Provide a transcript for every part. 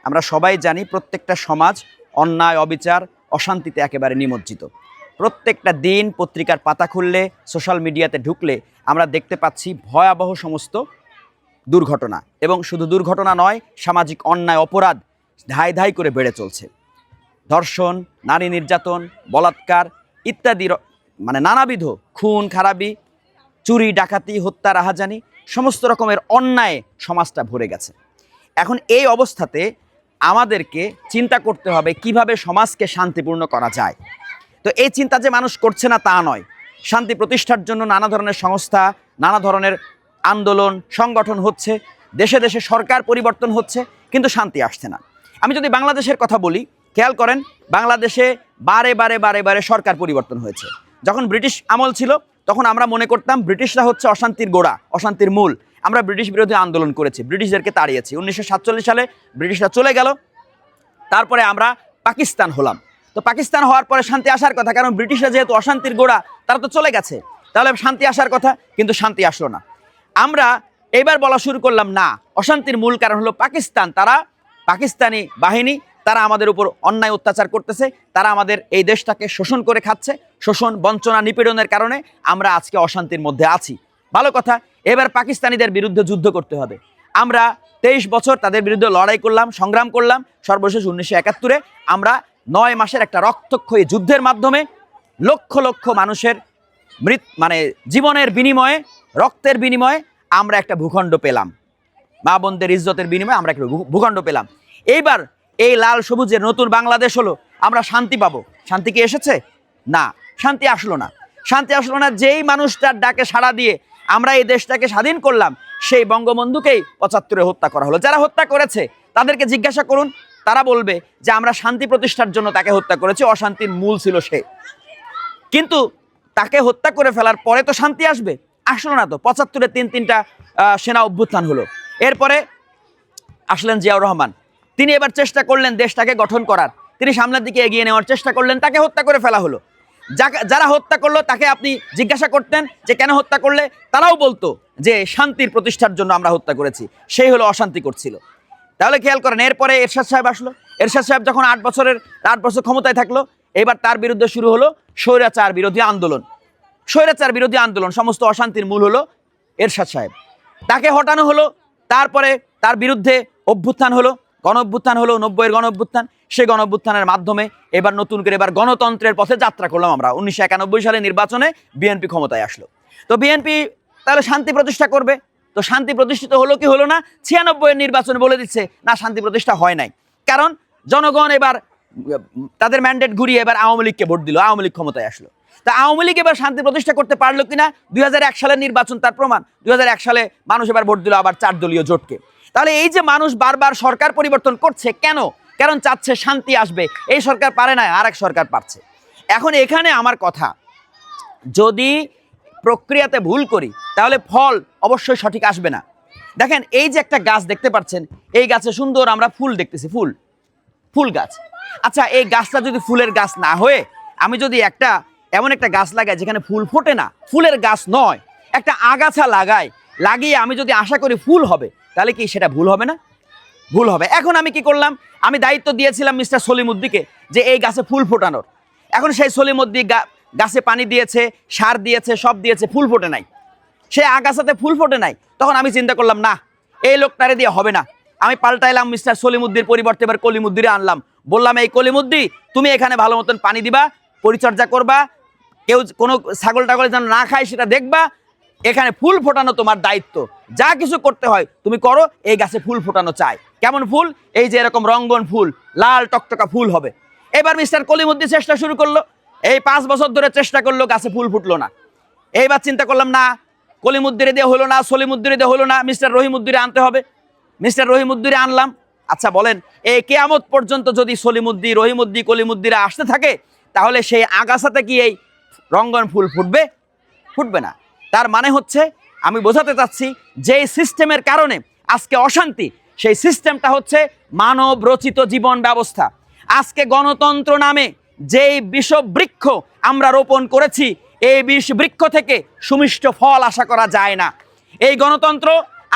আমরা সবাই জানি প্রত্যেকটা সমাজ অন্যায়, অবিচার, অশান্তিতে একেবারে নিমজ্জিত। প্রত্যেকটা দিন পত্রিকার পাতা খুললে, সোশ্যাল মিডিয়াতে ঢুকলে আমরা দেখতে পাচ্ছি ভয়াবহ সমস্ত দুর্ঘটনা, এবং শুধু দুর্ঘটনা নয়, সামাজিক অন্যায়, অপরাধ ধাই ধাই করে বেড়ে চলছে। ধর্ষণ, নারী নির্যাতন, বলাৎকার ইত্যাদি মানে নানাবিধ খুন খারাপি, চুরি ডাকাতি, হত্যা রাহাজানি, সমস্ত রকমের অন্যায় সমাজটা ভরে গেছে। এখন এই অবস্থাতে আমাদেরকে চিন্তা করতে হবে কিভাবে সমাজকে শান্তিপূর্ণ করা যায়। তো এই চিন্তা যে মানুষ করছে না তা নয়, শান্তি প্রতিষ্ঠার জন্য নানা ধরনের সংস্থা, নানা ধরনের আন্দোলন সংগঠন হচ্ছে, দেশে দেশে সরকার পরিবর্তন হচ্ছে, কিন্তু শান্তি আসছে না। আমি যদি বাংলাদেশের কথা বলি, খেয়াল করেন বাংলাদেশে বারে বারে বারে বারে সরকার পরিবর্তন হয়েছে। যখন ব্রিটিশ আমল ছিল তখন আমরা মনে করতাম ব্রিটিশরা হচ্ছে অশান্তির গোড়া, অশান্তির মূল। আমরা ব্রিটিশ বিরোধী আন্দোলন করেছি, ব্রিটিশদেরকে তাড়িয়েছি। 1947 সালে ব্রিটিশরা চলে গেল, তারপরে আমরা পাকিস্তান হলাম। তো পাকিস্তান হওয়ার পরে শান্তি আসার কথা, কারণ ব্রিটিশরা যেহেতু অশান্তির গোড়া, তারা তো চলে গেছে, তাহলে শান্তি আসার কথা, কিন্তু শান্তি আসলো না। আমরা এবার বলা শুরু করলাম না, অশান্তির মূল কারণ হলো পাকিস্তান। তারা পাকিস্তানি বাহিনী, তারা আমাদের উপর অন্যায় অত্যাচার করতেছে, তারা আমাদের এই দেশটাকে শোষণ করে খাচ্ছে। শোষণ, বঞ্চনা, নিপীড়নের কারণে আমরা আজকে অশান্তির মধ্যে আছি। ভালো কথা, এবার পাকিস্তানিদের বিরুদ্ধে যুদ্ধ করতে হবে। আমরা 23 বছর তাদের বিরুদ্ধে লড়াই করলাম, সংগ্রাম করলাম। সর্বশেষ 1971-এ আমরা 9 মাসের একটা রক্তক্ষয়ী যুদ্ধের মাধ্যমে লক্ষ লক্ষ মানুষের জীবনের বিনিময়ে, রক্তের বিনিময়ে আমরা একটা ভূখণ্ড পেলাম। মা বোনদের ইজ্জতের বিনিময়ে আমরা একটা ভূখণ্ড পেলাম। এইবার এই লাল সবুজের নতুন বাংলাদেশ হলো, আমরা শান্তি পাবো। শান্তি কি এসেছে? না, শান্তি আসলো না। শান্তি আসলো না। যেই মানুষটার ডাকে সাড়া দিয়ে আমরা এই দেশটাকে স্বাধীন করলাম, সেই বঙ্গবন্ধুকেই 75-এ হত্যা করা হলো। যারা হত্যা করেছে তাদেরকে জিজ্ঞাসা করুন, তারা বলবে যে আমরা শান্তি প্রতিষ্ঠার জন্য তাকে হত্যা করেছি, অশান্তির মূল ছিল সে। কিন্তু তাকে হত্যা করে ফেলার পরে তো শান্তি আসবে? আসলো না তো। 75-এ তিনটা সেনা অভ্যুত্থান হলো। এরপরে আসলেন জিয়াউর রহমান, তিনি এবার চেষ্টা করলেন দেশটাকে গঠন করার, তিনি সামনের দিকে এগিয়ে নেওয়ার চেষ্টা করলেন, তাকে হত্যা করে ফেলা হলো। যারা হত্যা করলো তাকে আপনি জিজ্ঞাসা করতেন যে কেন হত্যা করলে, তারাও বলতো যে শান্তির প্রতিষ্ঠার জন্য আমরা হত্যা করেছি, সেই হলো অশান্তি করছিল। তাহলে খেয়াল করেন, এরপরে এরশাদ সাহেব আসলো। এরশাদ সাহেব যখন 8 বছর ক্ষমতায় থাকলো, এবার তার বিরুদ্ধে শুরু হলো স্বৈরাচার বিরোধী আন্দোলন। স্বৈরাচার বিরোধী আন্দোলন, সমস্ত অশান্তির মূল হলো এরশাদ সাহেব। তাকে হটানো হলো, তারপরে তার বিরুদ্ধে অভ্যুত্থান হলো, গণ অভ্যুত্থান হলো, 90-এর গণ অভ্যুত্থান। সেই গণ অভ্যুত্থানের মাধ্যমে এবার নতুন করে এবার গণতন্ত্রের পথে যাত্রা করলাম আমরা। 1991 সালে নির্বাচনে বিএনপি ক্ষমতায় আসলো। তো বিএনপি তাহলে শান্তি প্রতিষ্ঠা করবে, তো শান্তি প্রতিষ্ঠিত হলো কি হলো না? 96-এর নির্বাচনে বলে দিচ্ছে না, শান্তি প্রতিষ্ঠা হয় নাই। কারণ জনগণ এবার তাদের ম্যান্ডেট ঘুরিয়ে এবার আওয়ামী লীগকে ভোট দিল, আওয়ামী লীগ ক্ষমতায় আসলো। তা আওয়ামী লীগ এবার শান্তি প্রতিষ্ঠা করতে পারলো কিনা? 2001 সালের নির্বাচন তার প্রমাণ। 2001 সালে মানুষ এবার ভোট দিল আবার 4 দলীয় জোটকে। তাহলে এই যে মানুষ বারবার সরকার পরিবর্তন করছে কেন? কারণ চাচ্ছে শান্তি আসবে। এই সরকার পারে না, আরেক সরকার পারছে। এখন এখানে আমার কথা, যদি প্রক্রিয়াতে ভুল করি তাহলে ফল অবশ্যই সঠিক আসবে না। দেখেন, এই যে একটা গাছ দেখতে পাচ্ছেন, এই গাছে সুন্দর আমরা ফুল দেখতেছি, ফুল গাছ। আচ্ছা, এই গাছটা যদি ফুলের গাছ না হয়ে আমি যদি এমন একটা গাছ লাগাই যেখানে ফুল ফোটে না, ফুলের গাছ নয়, একটা আগাছা লাগিয়ে আমি যদি আশা করি ফুল হবে, তাহলে কি সেটা ভুল হবে না? ভুল হবে। এখন আমি কি করলাম, আমি দায়িত্ব দিয়েছিলাম মিস্টার সলিমুদ্দিকে যে এই গাছে ফুল ফোটানোর। এখন সেই সলিমুদ্দি গাছে পানি দিয়েছে, সার দিয়েছে, সব দিয়েছে, ফুল ফোটে নাই, সে আগাছাতে ফুল ফোটে নাই। তখন আমি চিন্তা করলাম না, এই লোকটারে দিয়ে হবে না। আমি পাল্টাইলাম, মিস্টার সলিমুদ্দির পরিবর্তে এবার কলিমুদ্দিরে আনলাম। বললাম, এই কলিমুদ্দি, তুমি এখানে ভালো মতন পানি দিবা, পরিচর্যা করবা, কেউ কোনো ছাগল টাগল যেন না খায় সেটা দেখবা, এখানে ফুল ফোটানো তোমার দায়িত্ব, যা কিছু করতে হয় তুমি করো, এই গাছে ফুল ফোটানো চাই। কেমন ফুল? এই যে এরকম রঙ্গন ফুল, লাল টকটকা ফুল হবে। এবার মিস্টার কলিমুদ্দিন চেষ্টা শুরু করলো, এই 5 বছর ধরে চেষ্টা করলো, গাছে ফুল ফুটলো না। এইবার চিন্তা করলাম না, কলিমুদ্দিরে দিয়ে হলো না, সলিমুদ্দিরে দিয়ে হলো না, মিস্টার রহিমুদ্দিরে আনতে হবে। মিস্টার রহিমুদ্দিরে আনলাম। আচ্ছা বলেন, এই কিয়ামত পর্যন্ত যদি সলিমুদ্দি, রহিমুদ্দি, কলিমুদ্দিরা আসতে থাকে, তাহলে সেই আগাছাতে কি এই রঙ্গন ফুল ফুটবে? ফুটবে না। তার মানে হচ্ছে, আমি বোঝাতে চাচ্ছি, যে সিস্টেমের কারণে আজকে অশান্তি, সেই সিস্টেমটা হচ্ছে মানব রচিত জীবন ব্যবস্থা। আজকে গণতন্ত্র নামে যেই বিষবৃক্ষ আমরা রোপণ করেছি, এই বিষবৃক্ষ থেকে সুমিষ্ট ফল আশা করা যায় না। এই গণতন্ত্র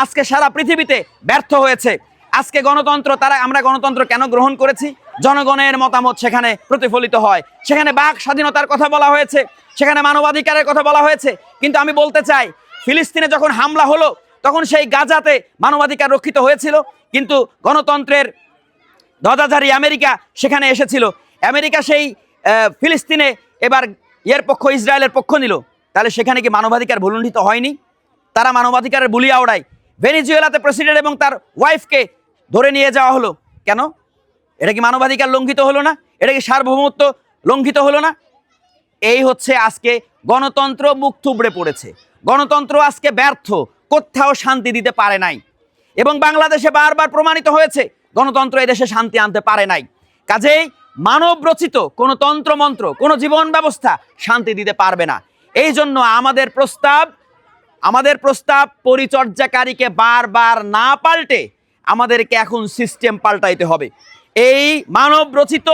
আজকে সারা পৃথিবীতে ব্যর্থ হয়েছে। আজকে গণতন্ত্র, আমরা গণতন্ত্র কেন গ্রহণ করেছি? জনগণের মতামত সেখানে প্রতিফলিত হয়, সেখানে বাক স্বাধীনতার কথা বলা হয়েছে, সেখানে মানবাধিকারের কথা বলা হয়েছে। কিন্তু আমি বলতে চাই, ফিলিস্তিনে যখন হামলা হলো তখন সেই গাজাতে মানবাধিকার রক্ষিত হয়েছিল, কিন্তু গণতন্ত্রের ধ্বজাধারী আমেরিকা সেখানে এসেছিল। আমেরিকা সেই ফিলিস্তিনে এবার ইসরায়েলের পক্ষ নিল, তাহলে সেখানে কি মানবাধিকার ভুলুণ্ঠিত হয়নি? তারা মানবাধিকারের বুলি আওড়ায়। ভেনেজুয়েলাতে প্রেসিডেন্ট এবং তার ওয়াইফকে ধরে নিয়ে যাওয়া হলো, কেন? এটা কি মানবাধিকার লঙ্ঘিত হলো না? এটা কি সার্বভৌমত্ব লঙ্ঘিত হলো না? এই হচ্ছে আজকে গণতন্ত্র মুখ থুবড়ে পড়েছে, গণতন্ত্র আজকে ব্যর্থ, কোথাও শান্তি দিতে পারে নাই। এবং বাংলাদেশে বারবার প্রমাণিত হয়েছে গণতন্ত্র এদেশে শান্তি আনতে পারে নাই। কাজেই মানব রচিত কোনো তন্ত্রমন্ত্র, কোনো জীবন ব্যবস্থা শান্তি দিতে পারবে না। এই জন্য আমাদের প্রস্তাব পরিচর্যাকারীকে বারবার না পাল্টে আমাদেরকে এখন সিস্টেম পাল্টাইতে হবে। এই মানব রচিত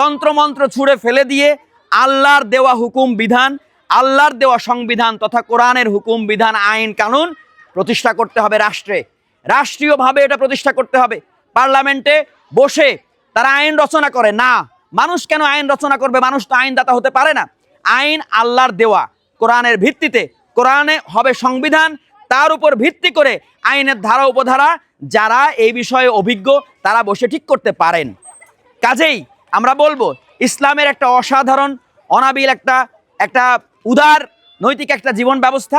তন্ত্রমন্ত্র ছুঁড়ে ফেলে দিয়ে আল্লাহর দেওয়া হুকুম বিধান, আল্লাহর দেওয়া সংবিধান তথা কোরআনের হুকুম বিধান, আইন কানুন প্রতিষ্ঠা করতে হবে রাষ্ট্রে। রাষ্ট্রীয়ভাবে এটা প্রতিষ্ঠা করতে হবে। পার্লামেন্টে বসে তারা আইন রচনা করে না। মানুষ কেন আইন রচনা করবে? মানুষ তো আইনদাতা হতে পারে না। আইন আল্লাহর দেওয়া, কোরআনের ভিত্তিতে, কোরআনে হবে সংবিধান, তার উপর ভিত্তি করে আইনের ধারা উপধারা যারা এই বিষয়ে অভিজ্ঞ তারা বসে ঠিক করতে পারেন। কাজেই আমরা বলবো ইসলামের একটা অসাধারণ অনাবিল একটা উদার নৈতিক একটা জীবন ব্যবস্থা।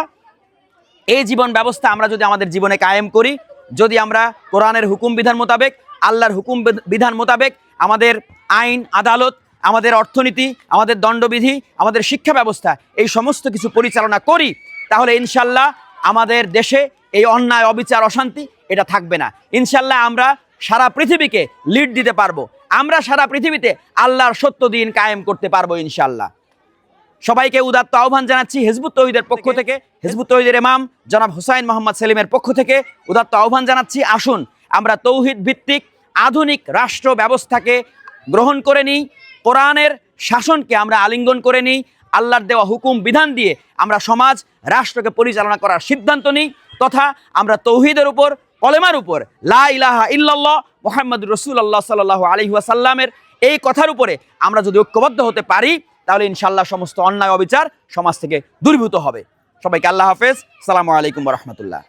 এই জীবন ব্যবস্থা আমরা যদি আমাদের জীবনে কায়েম করি, যদি আমরা কোরআনের হুকুম বিধান মোতাবেক, আল্লাহর হুকুম বিধান মোতাবেক আমাদের আইন আদালত, আমাদের অর্থনীতি, আমাদের দণ্ডবিধি, আমাদের শিক্ষা ব্যবস্থা এই সমস্ত কিছু পরিচালনা করি, তাহলে ইনশাল্লাহ আমাদের দেশে এই অন্যায়, অবিচার, অশান্তি এটা থাকবে না। ইনশাল্লাহ আমরা সারা পৃথিবীকে লিড দিতে পারবো, আমরা সারা পৃথিবীতে আল্লাহর সত্য দিন কায়েম করতে পারবো ইনশাল্লাহ। সবাইকে উদাত্ত আহ্বান জানাচ্ছি হিজবুত তৌহিদের পক্ষ থেকে, হিজবুত তৌহিদের ইমাম জনাব হুসাইন মোহাম্মদ সেলিমের পক্ষ থেকে উদাত্ত আহ্বান জানাচ্ছি, আসুন আমরা তৌহিদ ভিত্তিক আধুনিক রাষ্ট্র ব্যবস্থাকে গ্রহণ করে নিই, কোরআনের শাসনকে আমরা আলিঙ্গন করে নিই, আল্লাহর দেওয়া হুকুম বিধান দিয়ে আমরা সমাজ রাষ্ট্রকে পরিচালনা করার সিদ্ধান্ত নিই, তথা আমরা তৌহিদের উপর, কলেমার উপর, লা ইলাহা ইল্লাল্লাহ মুহাম্মাদুর রাসূলুল্লাহ সাল্লাল্লাহু আলাইহি ওয়াসাল্লামের এই কথার উপরে আমরা যদি ঐক্যবদ্ধ হতে পারি, তাহলে ইনশাআল্লাহ সমস্ত অন্যায় অবিচার সমাজ থেকে দূরীভূত হবে। সবাইকে আল্লাহ হাফেজ, আসসালামু আলাইকুম ওয়া রাহমাতুল্লাহ।